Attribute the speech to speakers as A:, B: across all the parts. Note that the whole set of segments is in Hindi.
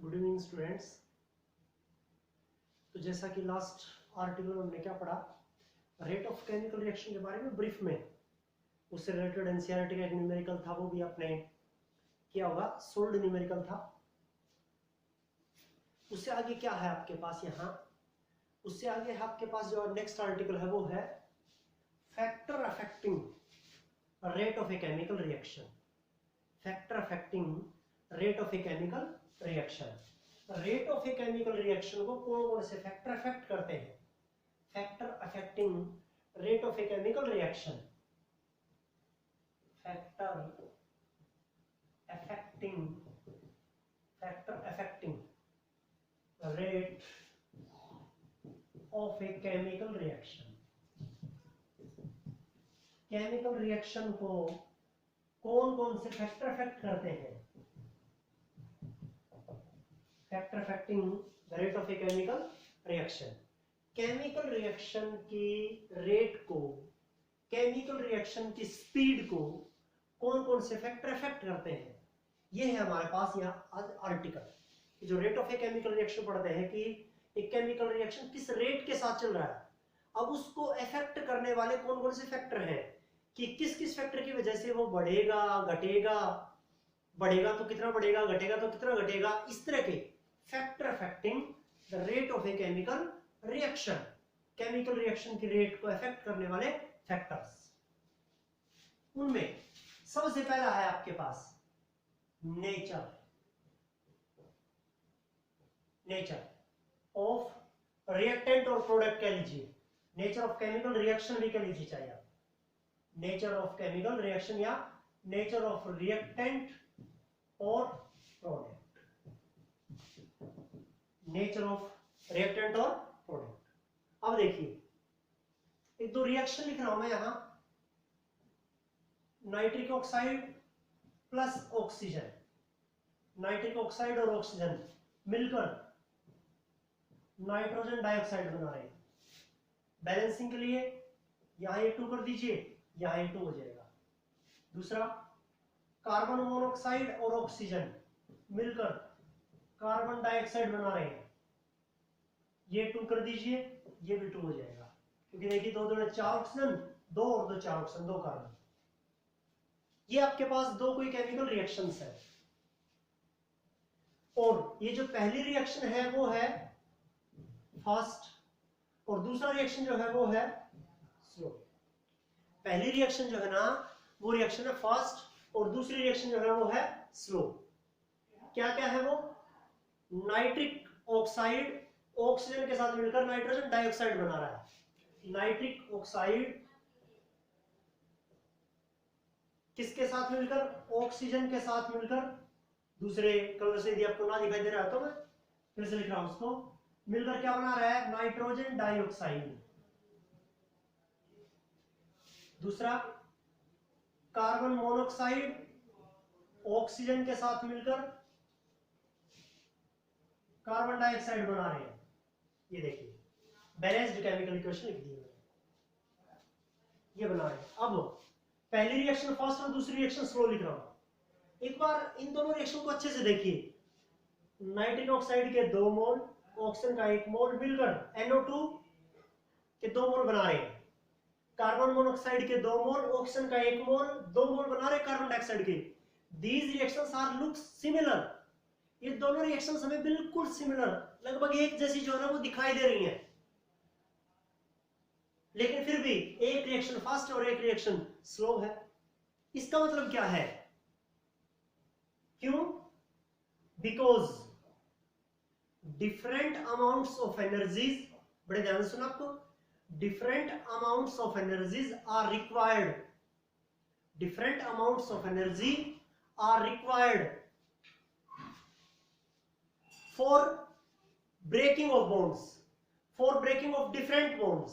A: Good evening students. तो जैसा कि लास्ट आर्टिकल में हमने क्या पढ़ा, रेट ऑफ केमिकल रिएक्शन के बारे में ब्रीफ में, उससे रिलेटेड एनसीईआरटी का एक न्यूमेरिकल था, वो भी आपने किया होगा, सोल्ड न्यूमेरिकल था। उससे आगे क्या है आपके पास यहाँ, उससे आगे आपके पास जो नेक्स्ट आर्टिकल है वो है factor affecting rate of a chemical reaction. Factor affecting rate of a chemical reaction. Rate of a chemical reaction को कौन कौन से फैक्टर अफेक्ट करते हैं? Factor affecting rate of a chemical reaction. Factor affecting rate of a chemical reaction. Chemical reaction को कौन कौन से फैक्टर अफेक्ट करते हैं? Factor affecting the rate of a chemical reaction. Chemical reaction की रेट को, केमिकल रिएक्शन की स्पीड को कौन कौन से फैक्टर अफेक्ट करते हैं? ये है हमारे पास यहाँ आर्टिकल। जो rate of a chemical reaction पढ़ते हैं कि एक केमिकल रिएक्शन किस रेट के साथ चल रहा है, अब उसको अफेक्ट करने वाले कौन कौन से फैक्टर हैं, कि किस किस फैक्टर की वजह से वो बढ़ेगा, घटेगा, बढ़ेगा तो कितना बढ़ेगा, घटेगा तो कितना घटेगा, इस तरह के factor affecting the rate of a chemical reaction. Chemical reaction की रेट को अफेक्ट करने वाले फैक्टर्स, उनमें सबसे पहला है आपके पास नेचर। नेचर ऑफ रिएक्टेंट और प्रोडक्ट कह लीजिए, नेचर ऑफ केमिकल रिएक्शन भी कह लीजिए चाहिए आप, नेचर ऑफ केमिकल रिएक्शन या नेचर ऑफ रिएक्टेंट और प्रोडक्ट। नेचर ऑफ रिएक्टेंट और प्रोडक्ट। अब देखिए, एक दो रिएक्शन लिख रहा हूं मैं यहां, nitric oxide plus oxygen, nitric oxide और ऑक्सीजन मिलकर नाइट्रोजन डाइऑक्साइड बना रहे हैं। बैलेंसिंग के लिए यहां ये 2 कर दीजिए, यहां ये 2 हो जाएगा। दूसरा, कार्बन मोनोऑक्साइड और ऑक्सीजन मिलकर कार्बन डाइऑक्साइड बना रहे हैं, ये 2 कर दीजिए, ये भी 2 हो जाएगा, क्योंकि देखिए 2 2 4 ऑक्सीजन, 2 और 2 4 ऑक्सीजन, 2 कार्बन। ये आपके पास दो कोई केमिकल रिएक्शंस है। और ये जो पहली रिएक्शन है वो है फास्ट, और दूसरा रिएक्शन जो है वो है स्लो। पहली रिएक्शन जो है ना वो रिएक्शन है फास्ट, और दूसरी रिएक्शन जो है वो है स्लो। क्या क्या है वो? नाइट्रिक ऑक्साइड ऑक्सीजन के साथ मिलकर नाइट्रोजन डाइऑक्साइड बना रहा है। नाइट्रिक ऑक्साइड किसके साथ मिलकर? ऑक्सीजन के साथ मिलकर। दूसरे कलर से यदि आपको ना दिखाई दे रहा है तो मैं फिर से लिख रहा हूं उसको, मिलकर क्या बना रहा है? Nitrogen dioxide. दूसरा, कार्बन मोनोऑक्साइड ऑक्सीजन के साथ मिलकर कार्बन डाइऑक्साइड बना रहे हैं। ये देखिए, बैलेंस्ड केमिकल इक्वेशन लिख दी है, ये बना रहे हैं। अब पहली रिएक्शन फास्ट और दूसरी रिएक्शन स्लो लिख रहा हूं। एक बार इन दोनों रिएक्शन को अच्छे से देखिए। नाइट्रिक ऑक्साइड के 2 मोल, ऑक्सीजन का 1 मोल मिलकर NO2 के 2 मोल बना रहे हैं। कार्बन मोनोऑक्साइड के 2 मोल, ऑक्सीजन का 1 मोल, 2 मोल बना रहे कार्बन डाइऑक्साइड के। These reactions are look similar. ये दोनों रिएक्शंस हमें बिल्कुल सिमिलर, लगभग एक जैसी जो है ना वो दिखाई दे रही हैं, लेकिन फिर भी एक रिएक्शन फास्ट और एक रिएक्शन स्लो है। इसका मतलब क्या है? क्यों? Because different amounts of energies, बड़े ध्यान से सुना आपको, different amounts of energies are required, different amounts of energy are required for breaking of bonds, for breaking of different bonds,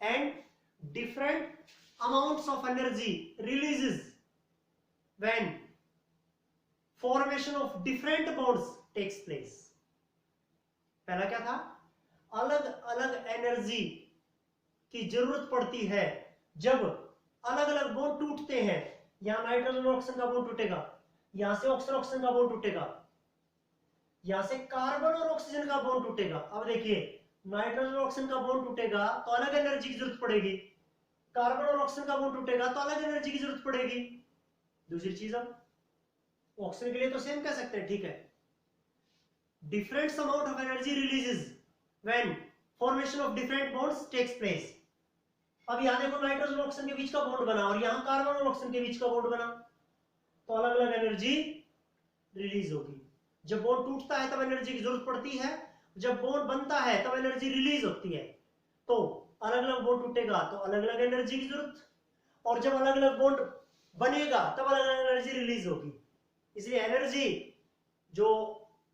A: and different amounts of energy releases when formation of different bonds takes place. पहला क्या था? अलग अलग एनर्जी की जरूरत पड़ती है जब अलग अलग बॉन्ड टूटते हैं। यहां नाइट्रोजन और ऑक्सीजन का बॉन्ड टूटेगा, यहां से ऑक्सीजन ऑक्सीजन का बॉन्ड टूटेगा, यहां से कार्बन और ऑक्सीजन का बॉन्ड टूटेगा। अब देखिए नाइट्रोजन और ऑक्सीजन का बॉन्ड टूटेगा तो अलग एनर्जी की जरूरत पड़ेगी, कार्बन और ऑक्सीजन का बॉन्ड टूटेगा तो अलग एनर्जी की जरूरत पड़ेगी। दूसरी चीज, अब ऑक्सीजन के लिए तो सेम कह सकते हैं, ठीक है, different amount of energy releases when formation of different bonds takes place। अब यहां देखो नाइट्रोजन और ऑक्सीजन के बीच का बॉन्ड बना और यहां कार्बन और ऑक्सीजन के बीच का बॉन्ड बना, तो अलग अलग एनर्जी रिलीज होगी। जब बॉन्ड टूटता है तब एनर्जी की जरूरत पड़ती है, जब बॉन्ड बनता है तब एनर्जी रिलीज होती है। तो अलग अलग बॉन्ड टूटेगा तो अलग अलग एनर्जी की जरूरत, और जब अलग अलग बॉन्ड बनेगा तब अलग अलग एनर्जी रिलीज होगी। इसलिए एनर्जी जो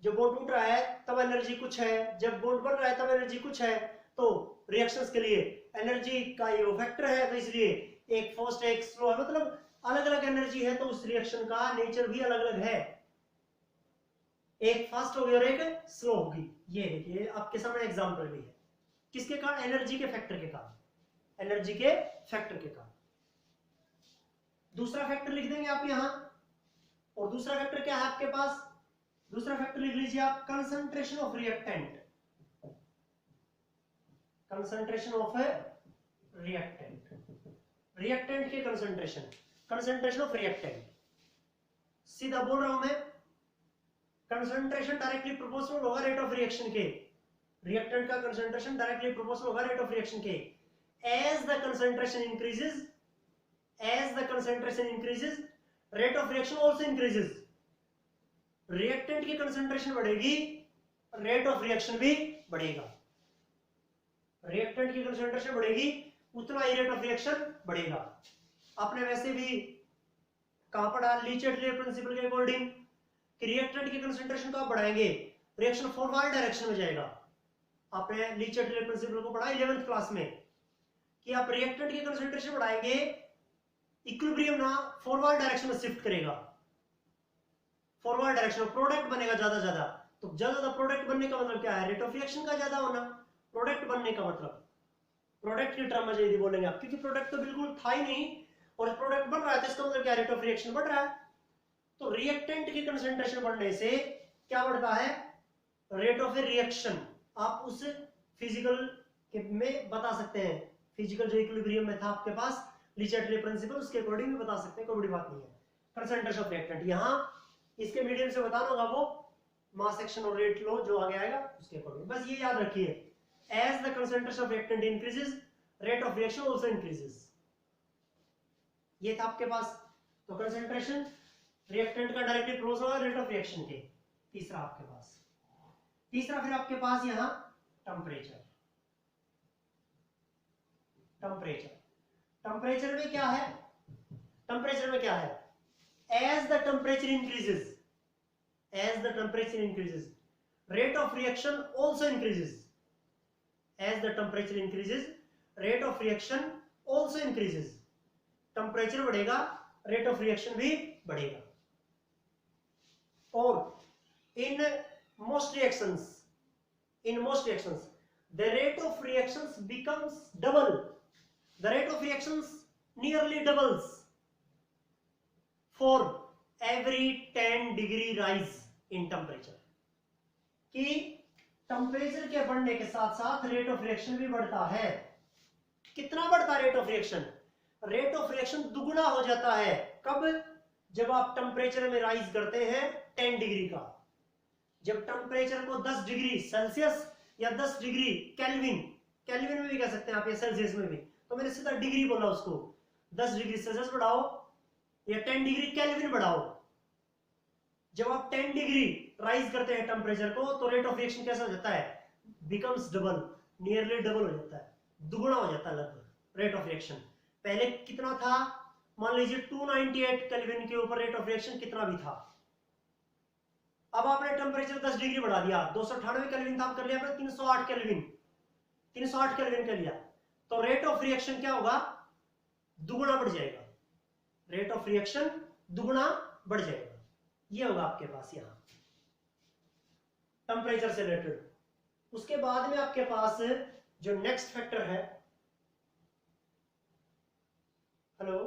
A: जब बॉन्ड टूट रहा है तब एनर्जी कुछ है, जब बॉन्ड बन रहा है तब एनर्जी कुछ है। तो रिएक्शंस के लिए एनर्जी का ये फैक्टर है, तो इसलिए एक फास्ट एक स्लो है, मतलब अलग अलग एनर्जी है तो उस रिएक्शन का नेचर भी अलग अलग है, एक फास्ट होगी और एक स्लो होगी। ये देखिए आपके सामने एग्जांपल भी है, किसके कारण, एनर्जी के फैक्टर के कारण, एनर्जी के फैक्टर के कारण। दूसरा फैक्टर लिख देंगे आप यहां, और दूसरा फैक्टर क्या है आपके पास, दूसरा फैक्टर लिख लीजिए आप, concentration of reactant, concentration of reactant, reactant के कंसंट्रेशन, कंसंट्रेशन ऑफ रिएक्टेंट। सीधा बोल रहा हूं मैं, कंसंट्रेशन डायरेक्टली प्रोपोर्शनल होगा रेट ऑफ रिएक्शन के, रिएक्टेंट का कंसंट्रेशन डायरेक्टली प्रोपोर्शनल होगा रेट ऑफ रिएक्शन के। As the concentration increases, as the concentration increases rate of reaction also increases। Reactant की कंसंट्रेशन बढ़ेगी, रेट ऑफ रिएक्शन भी बढ़ेगा, रिएक्टेंट की कंसंट्रेशन बढ़ेगी उतना ही रेट ऑफ रिएक्शन बढ़ेगा। आपने वैसे भी कहां पढ़ा, लीचेट प्रिंसिपल के अकॉर्डिंग कि रिएक्टेंट की कंसंट्रेशन को आप बढ़ाएंगे रिएक्शन फॉरवर्ड डायरेक्शन में जाएगा। आपने लीचेट प्रिंसिपल को पढ़ा 11th क्लास में कि आप रिएक्टेंट की कंसंट्रेशन बढ़ाएंगे, इक्विलिब्रियम ना फॉरवर्ड डायरेक्शन में शिफ्ट करेगा, फॉरवर्ड डायरेक्शन में प्रोडक्ट बनेगा ज्यादा ज्यादा। तो ज्यादा प्रोडक्ट बनने का मतलब क्या है, रेट ऑफ रिएक्शन का ज्यादा होना। प्रोडक्ट बनने का मतलब, प्रोडक्ट की टर्म में यदि बोलेंगे आप, क्योंकि प्रोडक्ट तो बिल्कुल था ही नहीं और प्रोडक्ट बन रहा है तो इसका मतलब क्या, रेट ऑफ रिएक्शन बढ़ रहा है। तो रिएक्टेंट की कंसंट्रेशन बढ़ने से क्या बढ़ता है, रेट ऑफ रिएक्शन। आप उस फिजिकल में बता सकते हैं, फिजिकल जो इक्विलिब्रियम में था आपके पास लीचेट प्रिंसिपल, उसके अकॉर्डिंग भी बता सकते हैं, कोई बड़ी बात नहीं है। कंसंट्रेशन ऑफ रिएक्टेंट यहां इसके मीडियम से बताना होगा वो मास एक्शन और रेट लो जो आगे आएगा उसके अकॉर्डिंग, बस ये याद रखिए, as the concentration of reactant increases rate of reaction also increases. ये था आपके पास, तो कंसंट्रेशन रिएक्टेंट का directly proportional rate of reaction के। तीसरा आपके पास, तीसरा फिर आपके पास यहां टेम्परेचर, टेम्परेचर, टेम्परेचर में क्या है, टेम्परेचर में क्या है, as the temperature increases, as the temperature increases rate of reaction also increases, as the temperature increases rate of reaction also increases। Temperature बढ़ेगा रेट ऑफ रिएक्शन भी बढ़ेगा। और in most reactions, in most reactions the rate of reactions becomes double, the rate of reactions nearly doubles for every 10 degree rise in temperature। कि टेम्परेचर के बढ़ने के साथ साथ रेट ऑफ रिएक्शन भी बढ़ता है। कितना बढ़ता है rate of reaction, rate of reaction दुगुना हो जाता है। कब, जब आप टेम्परेचर में राइज करते हैं 10 डिग्री का, जब टेम्परेचर को 10 डिग्री सेल्सियस या 10 डिग्री केल्विन, केल्विन में भी कह सकते हैं आप या सेल्सियस में भी, तो मैंने सीधा डिग्री बोला उसको, 10 डिग्री सेल्सियस बढ़ाओ या 10 डिग्री केल्विन बढ़ाओ। जब आप 10 डिग्री राइज करते हैं टेम्परेचर को तो रेट ऑफ रिएक्शन कैसा हो जाता है, बिकम्स डबल, नियरली डबल हो जाता है, दुगुना हो जाता है लगभग रेट ऑफ रिएक्शन। पहले कितना था, मान लीजिए 298 केल्विन के ऊपर रेट ऑफ रिएक्शन कितना भी था, अब आपने टेम्परेचर 10 डिग्री बढ़ा दिया, 298 केल्विन था, कर लिया आपने 308 केल्विन, 308 केल्विन कर लिया, तो रेट ऑफ रिएक्शन क्या होगा, दुगुना बढ़ जाएगा, रेट ऑफ रिएक्शन दुगुना बढ़ जाएगा। ये होगा आपके पास यहां टेम्परेचर से रिलेटेड। उसके बाद में आपके पास जो नेक्स्ट फैक्टर है, हेलो,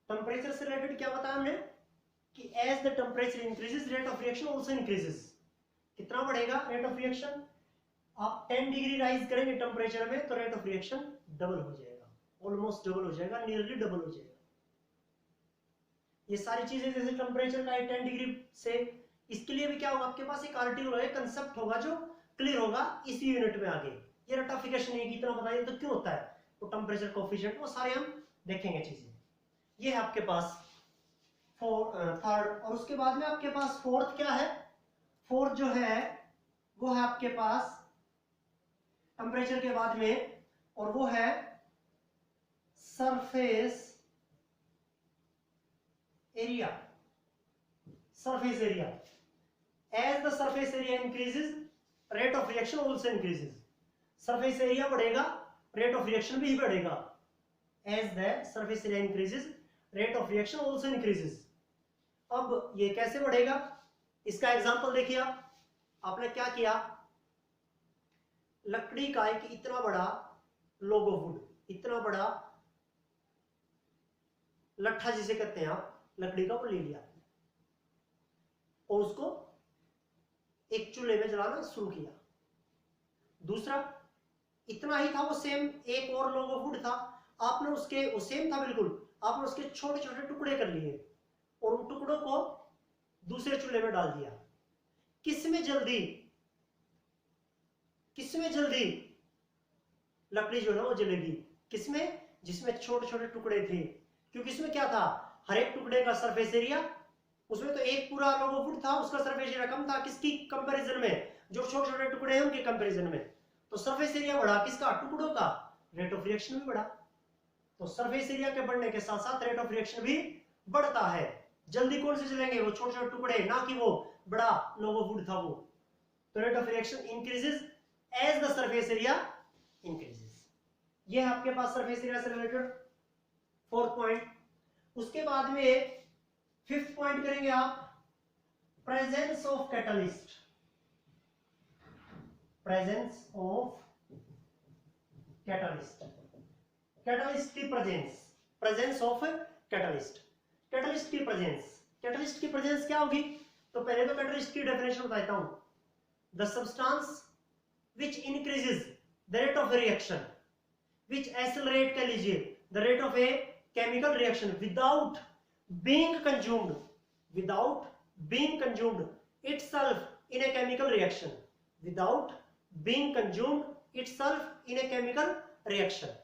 A: टेम्परेचर से रिलेटेड क्या बताया हमने कि as the temperature increases rate of reaction also increases. कितना बढ़ेगा रेट ऑफ रिएक्शन? आप 10 डिग्री राइज करेंगे टेम्परेचर में तो रेट ऑफ रिएक्शन डबल हो जाएगा, ऑलमोस्ट डबल हो जाएगा, नियरली डबल हो जाएगा। ये सारी चीजें जैसे टेम्परेचर का 10 डिग्री से, इसके लिए भी क्या होगा, आपके पास एक आर्टिकल होगा, कंसेप्ट होगा जो क्लियर होगा इसी यूनिट में आगे। ये रटिफिकेशन नहीं कितना बताइए तो क्यों होता है, तो टेम्परेचर कोफिशिएंट, वो सारे हम देखेंगे चीजें। ये है आपके पास थर्ड, और उसके बाद में आपके पास फोर्थ क्या है? फोर्थ जो है वो है आपके पास टेम्परेचर के बाद में, और वो है surface area. Surface area, as the surface area increases rate of reaction also increases. Surface area बढ़ेगा, रेट ऑफ रिएक्शन भी बढ़ेगा। As the surface area increases rate of reaction also increases. अब ये कैसे बढ़ेगा, इसका एग्जांपल देखिए आप। आपने क्या किया, लकड़ी का एक इतना बड़ा लोगो वुड, इतना बड़ा लट्ठा जिसे कहते हैं आप, लकड़ी का वो ले लिया और उसको एक चूल्हे में जलाना शुरू किया। दूसरा इतना ही था, वो सेम एक और लोगो वुड था, आपने उसके, वो सेम था बिल्कुल, आपने उसके छोटे छोटे टुकड़े कर लिए और उन टुकड़ों को दूसरे चूल्हे में डाल दिया। किसमें जल्दी, किसमें जल्दी लकड़ी जो है वो जलेगी? किसमें? जिसमें छोटे छोटे टुकड़े थे, क्योंकि इसमें क्या था, हर एक टुकड़े का सरफेस एरिया, उसमें तो एक पूरा लोगो वुड था, उसका सरफेस एरिया कम था, किसकी कंपैरिजन में, जो छोटे छोटे टुकड़े हैं उनके कंपैरिजन में। तो सरफेस एरिया बढ़ा किसका, टुकड़ों का, रेट ऑफ रिएक्शन भी बढ़ा। तो सरफेस एरिया के बढ़ने के साथ साथ रेट ऑफ रिएक्शन भी बढ़ता है। जल्दी कौन से चलेंगे, वो छोटे छोटे टुकड़े, ना कि वो बड़ा लोगो वुड था वो। तो rate of reaction increases as the surface area increases. ये है आपके पास सरफेस एरिया से रिलेटेड फोर्थ पॉइंट। उसके बाद में फिफ्थ पॉइंट करेंगे आप, presence of catalyst. Presence of catalyst, catalyst की presence, presence of catalyst, catalyst की प्रेजेंस। कैटलिस्ट की प्रेजेंस क्या होगी, तो पहले तो कैटलिस्ट की डेफिनेशन बताता हूं। The substance which increases the rate of reaction, which accelerate कह लीजिए the rate of a chemical reaction without being consumed, without being consumed itself in a chemical reaction, without being consumed itself in a chemical reaction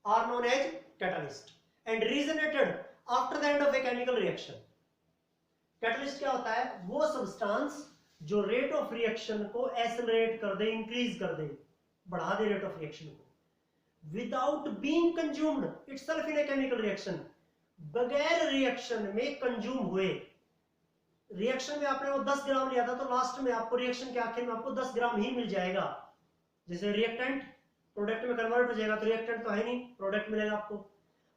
A: are known as catalyst and regenerated after the end of a chemical reaction. Catalyst क्या होता है, वो सब्सटेंस जो रेट ऑफ रिएक्शन को एक्सेलरेट कर दे, इंक्रीज कर दे, बढ़ा दे रेट ऑफ रिएक्शन को, विदाउट बीइंग कंज्यूम्ड इटसेल्फ इन ए केमिकल रिएक्शन, बगैर रिएक्शन में कंज्यूम हुए। रिएक्शन में आपने वो 10 ग्राम लिया था, तो लास्ट में आपको रिएक्शन के आखिर में आपको 10 ग्राम ही मिल जाएगा। जैसे रिएक्टेंट प्रोडक्ट में कन्वर्ट हो जाएगा, तो रिएक्टेंट तो है नहीं, प्रोडक्ट मिलेगा आपको।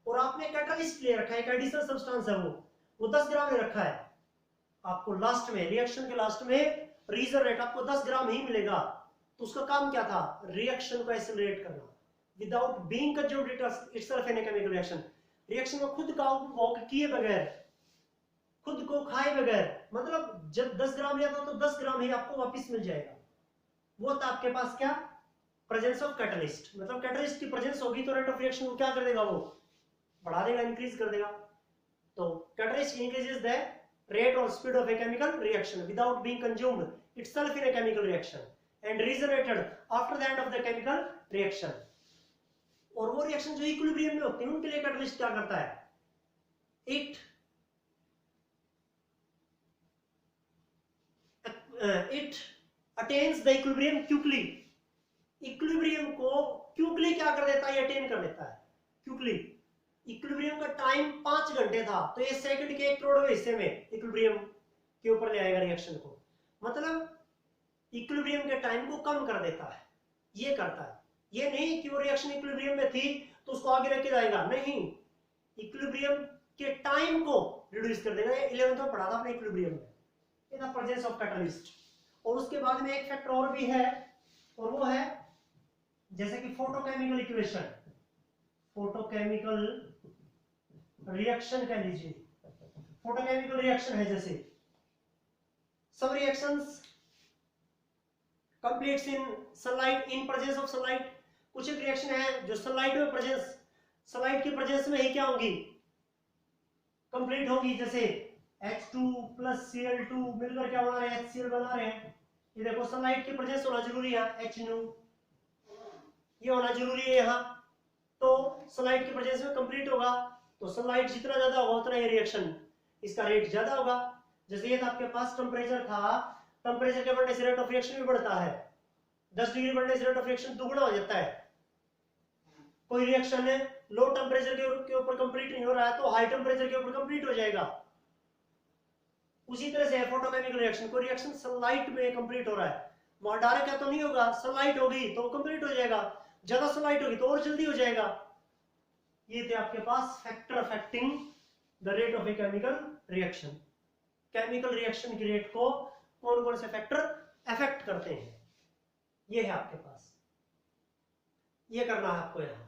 A: और आपने कैटलिस्ट ले रखा है, एक एडिशनल सब्सटेंस है वो 10 ग्राम ले रखा है, आपको लास्ट में, रिएक्शन के लास्ट में रीजन रेट आपको 10 ग्राम ही मिलेगा। तो उसका काम क्या था, रिएक्शन को एक्सेलरेट करना, विदाउट बीइंग कंज्यूम्ड इटसेल्फ इन ए केमिकल रिएक्शन। रिएक्शन को खुद का उपभोग किए बगैर, खुद को खाए बगैर, मतलब जब 10 ग्राम लिया था तो 10 ग्राम ही आपको वापस मिल जाएगा। वो था आपके पास क्या, प्रेजेंस ऑफ कैटलिस्ट। मतलब कैटलिस्ट की प्रेजेंस होगी तो रेट ऑफ रिएक्शन को क्या कर देगा, वो बढ़ा देगा, इंक्रीज कर देगा। तो catalyst increases the rate or speed of a chemical reaction without being consumed itself in a chemical reaction and regenerated after the end of the chemical reaction. और वो रिएक्शन जो इक्विलिब्रियम में होती है उनके लिए कैटलिस्ट क्या करता है, it attains the equilibrium quickly. Equilibrium को क्विकली क्या कर देता है, अटेन कर लेता है क्विकली। इक्विलिब्रियम का टाइम 5 घंटे था, तो ये सेकंड के 1 करोड़वें हिस्से में इक्विलिब्रियम के ऊपर ले आएगा रिएक्शन को। मतलब इक्विलिब्रियम के टाइम को कम कर देता है, ये करता है। ये नहीं कि वो रिएक्शन इक्विलिब्रियम में थी तो उसको आगे रख के जाएगा, नहीं, इक्विलिब्रियम के टाइम को रिड्यूस कर देगा। 11th में पढ़ा था अपने इक्विलिब्रियम में, ये था प्रेजेंस ऑफ कैटलिस्ट। और उसके बाद में एक फैक्टर और भी है, और वो है जैसे कि फोटोकेमिकल इक्वेशन, फोटोकेमिकल रिएक्शन कह लीजिए, फोटोकेमिकल रिएक्शन है, जैसे some reactions completes in sunlight in presence of sunlight, कुछ एक रिएक्शन है जो सनलाइट में प्रेजेंस, सनलाइट की प्रेजेंस में ही क्या होंगी, कंप्लीट होगी। जैसे H2 प्लस Cl2 मिलकर क्या बना रहे हैं, HCl बना रहे हैं। ये देखो सनलाइट की प्रेजेंस होना जरूरी है, HNO ये होना जरूरी है यहाँ, तो सनलाइट की प्रेजेंस में कंप्लीट होगा। तो सनलाइट जितना ज्यादा होगा उतना ये रिएक्शन इसका रेट ज्यादा होगा। जैसे ये आपके पास टेम्परेचर था, टेम्परेचर के बढ़ने से रेट ऑफ रिएक्शन भी बढ़ता है, 10 डिग्री बढ़ने से रेट ऑफ रिएक्शन दुगुना हो जाता है। कोई रिएक्शन है लो टेम्परेचर के ऊपर कंप्लीट नहीं हो रहा है तो हाई टेम्परेचर के ऊपर कंप्लीट हो जाएगा। उसी तरह से फोटोकेमिकल रिएक्शन, कोई रिएक्शन सनलाइट में कंप्लीट हो रहा है, वहां डायरेक्ट क्या तो नहीं होगा, सनलाइट होगी तो कंप्लीट हो जाएगा, ज्यादा सनलाइट होगी तो और जल्दी हो जाएगा। ये थे आपके पास factor affecting the rate of a chemical reaction. Chemical reaction की रेट को कौन कौन से फैक्टर अफेक्ट करते हैं, ये है आपके पास, ये करना है आपको यहाँ।